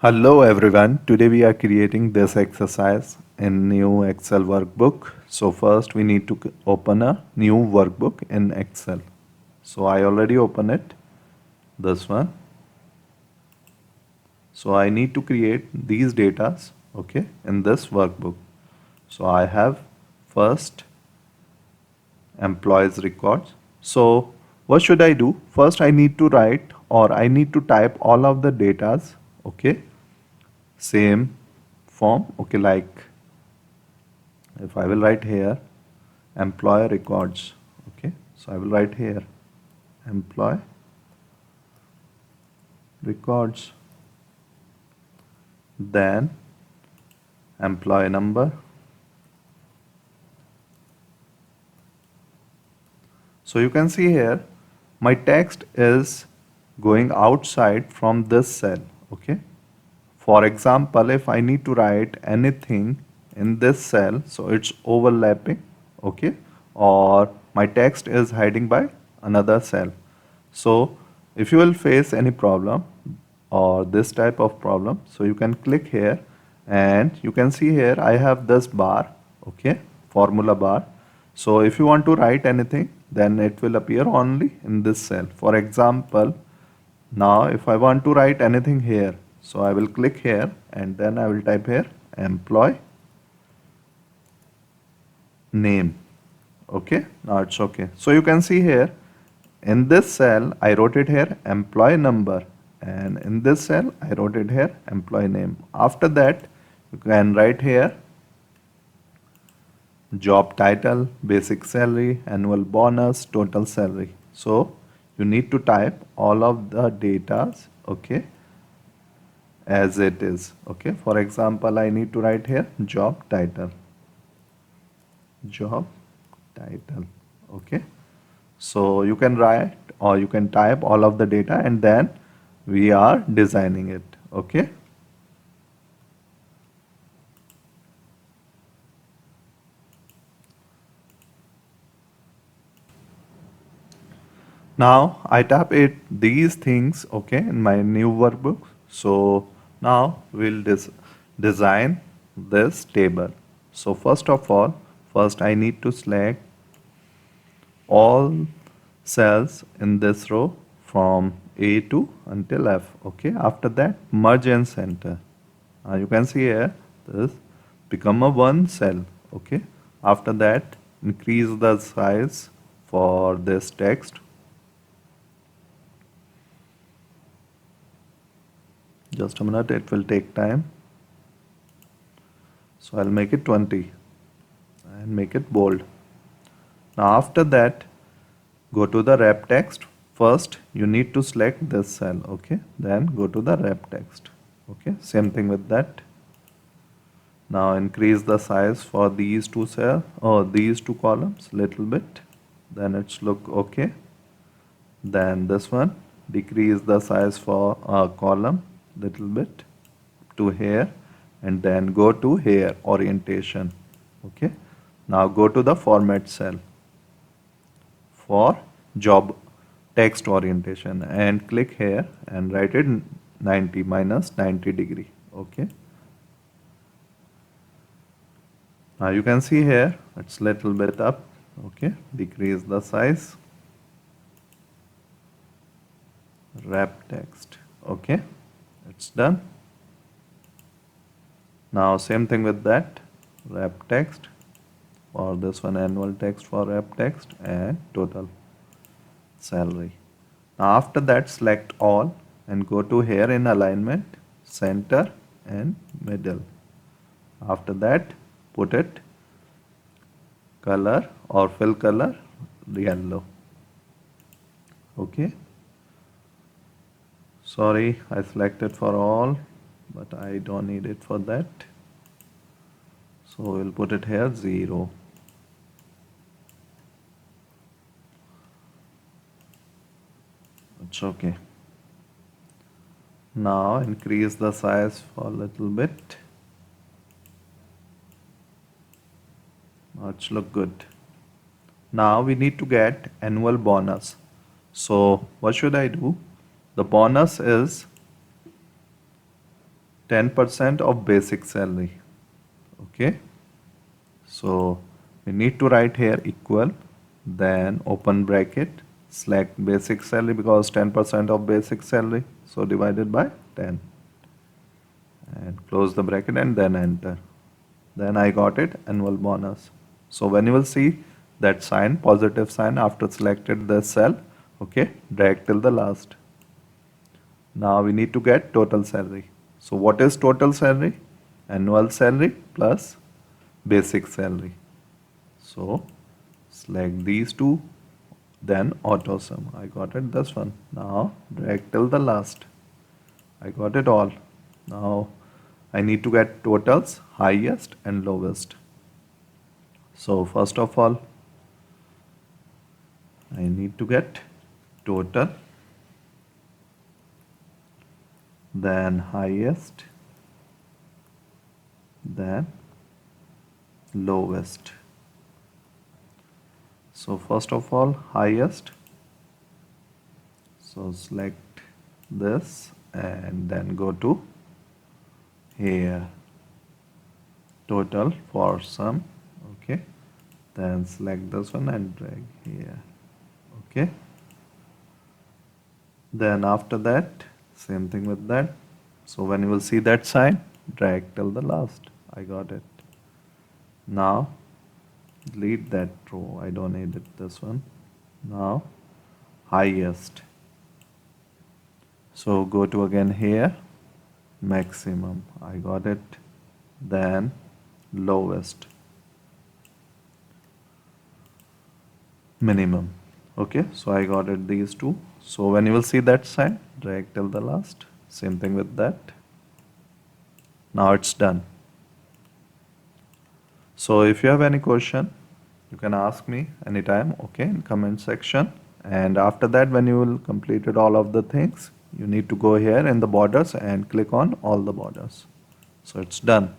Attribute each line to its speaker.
Speaker 1: Hello everyone. Today we are creating this exercise in new Excel workbook. So first we need to open a new workbook in Excel. So I already opened it, this one. So I need to create these datas, okay, in this workbook. So I have first employees records. So what should I do? First I need to write or I need to type all of the datas, okay, same form, okay, like if I will write here employer records, okay, so I will write here employee records, then employee number. So you can see here my text is going outside from this cell, okay. For example, if I need to write anything in this cell, so it's overlapping, okay, or my text is hiding by another cell. So if you will face any problem or this type of problem, so you can click here and you can see here I have this bar, okay, formula bar. So if you want to write anything, then it will appear only in this cell. For example, now if I want to write anything here, so I will click here and then I will type here employee name. Okay, now it's okay. So you can see here in this cell I wrote it here employee number, and in this cell I wrote it here employee name. After that you can write here job title, basic salary, annual bonus, total salary. So you need to type all of the datas, okay, as it is, okay. For example, I need to write here job title, okay. So you can write or you can type all of the data and then we are designing it, okay. Now I type it these things, okay, in my new workbook. So now we'll design this table. So first of all, first I need to select all cells in this row from A to until F, okay. After that merge and center. You can see here this become a one cell, okay. After that increase the size for this text. Just a minute, it will take time. So I'll make it 20 and make it bold. Now after that, go to the wrap text. First you need to select this cell, okay, then go to the wrap text, okay. Same thing with that. Now increase the size for these two cells or these two columns little bit, then it's look okay. Then this one, decrease the size for a column little bit to here, and then go to here orientation, okay. Now go to the format cell for job text orientation and click here and write it 90 minus 90 degree, okay. Now you can see here it's little bit up, okay. Decrease the size, wrap text, okay. It's done. Now same thing with that, wrap text for this one, annual text for wrap text, and total salary. Now after that select all and go to here in alignment, center and middle. After that put it color or fill color yellow, okay. Sorry, I selected for all, but I don't need it for that. So we'll put it here 0. It's okay. Now increase the size for a little bit. Now it's look good. Now we need to get annual bonus. So what should I do? The bonus is 10% of basic salary. Okay, so we need to write here equal, then open bracket, select basic salary because 10% of basic salary, so divided by 10, and close the bracket and then enter. Then I got it, annual bonus. So when you will see that sign, positive sign after selected the cell, okay, drag till the last. Now we need to get total salary. So what is total salary? Annual salary plus basic salary. So select these two, then auto sum. I got it, this one. Now drag till the last. I got it all. Now I need to get totals, highest and lowest. So first of all, I need to get total, then highest, then lowest. So first of all, highest. So select this and then go to here, total for sum. Okay, then select this one and drag here. Okay, then after that, same thing with that. So when you will see that sign, drag till the last. I got it. Now delete that row, I don't need it, this one. Now highest. So go to again here, maximum. I got it. Then lowest, minimum. Okay, so I got it, these two. So when you will see that sign, drag till the last. Same thing with that. Now it's done. So if you have any question, you can ask me anytime, okay, in comment section. And after that, when you will completed all of the things, you need to go here in the borders and click on all the borders. So it's done.